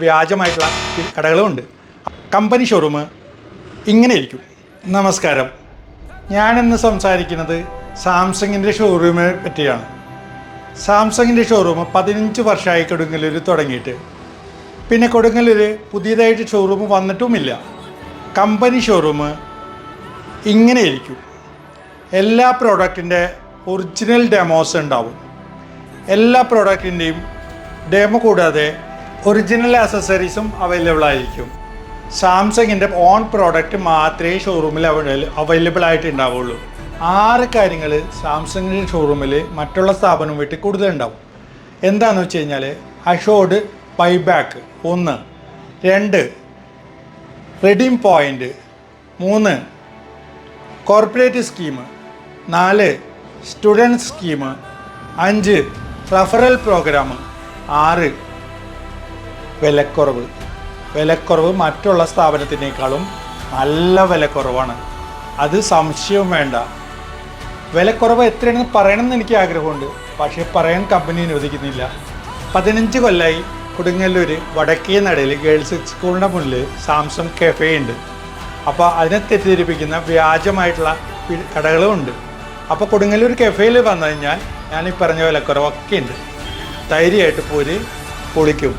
വ്യാജമായിട്ടുള്ള കടകളുമുണ്ട്. Company showroom ഇങ്ങനെ ഇരിക്കും. നമസ്കാരം, ഞാനിന്ന് സംസാരിക്കുന്നത് സാംസങ്ങിൻ്റെ ഷോറൂമിനെ പറ്റിയാണ്. സാംസങ്ങിൻ്റെ ഷോറൂം 15 വർഷമായി കൊടുങ്ങല്ലൂർ തുടങ്ങിയിട്ട്. പിന്നെ കൊടുങ്ങല്ലൂർ പുതിയതായിട്ട് ഷോറൂം വന്നിട്ടുമില്ല. കമ്പനി ഷോറൂം ഇങ്ങനെ ഇരിക്കും. എല്ലാ പ്രോഡക്റ്റിൻ്റെ ഒറിജിനൽ ഡെമോസ് ഉണ്ടാവും. എല്ലാ പ്രോഡക്റ്റിൻ്റെയും ഡെമോ കൂടാതെ ഒറിജിനൽ ആക്സസറീസും അവൈലബിൾ ആയിരിക്കും. സാംസങ്ങിൻ്റെ ഓൺ പ്രോഡക്റ്റ് മാത്രമേ ഷോറൂമിൽ അവൈലബിൾ ആയിട്ട് ഉണ്ടാവുള്ളൂ. 6 കാര്യങ്ങൾ സാംസങ്ങിൻ്റെ ഷോറൂമിൽ മറ്റുള്ള സ്ഥാപനം വീട്ടിൽ കൂടുതലുണ്ടാവും. എന്താണെന്ന് വെച്ച് കഴിഞ്ഞാൽ assured buyback 1, 2 redeem point, 3 corporate scheme, 4 student scheme, 5 referral program, 6 വിലക്കുറവ് മറ്റുള്ള സ്ഥാപനത്തിനേക്കാളും നല്ല വിലക്കുറവാണ്. അത് സംശയവും വേണ്ട. വിലക്കുറവ് എത്രയാണെന്ന് പറയണമെന്ന് എനിക്ക് ആഗ്രഹമുണ്ട്, പക്ഷേ പറയാൻ കമ്പനി അനുവദിക്കുന്നില്ല. 15 കൊല്ലമായി കൊടുങ്ങല്ലൂർ വടക്കേ നടയിൽ ഗേൾസ് സ്കൂളിൻ്റെ മുന്നിൽ സാംസങ് കഫേ ഉണ്ട്. അപ്പോൾ അതിനെ തെറ്റിദ്ധരിപ്പിക്കുന്ന വ്യാജമായിട്ടുള്ള കടകളുമുണ്ട്. അപ്പോൾ കൊടുങ്ങല്ലൂർ കഫേയിൽ വന്നു കഴിഞ്ഞാൽ ഞാൻ ഈ പറഞ്ഞ വിലക്കുറവൊക്കെ ഉണ്ട്. ധൈര്യമായിട്ട് പോര് പൊളിക്കും.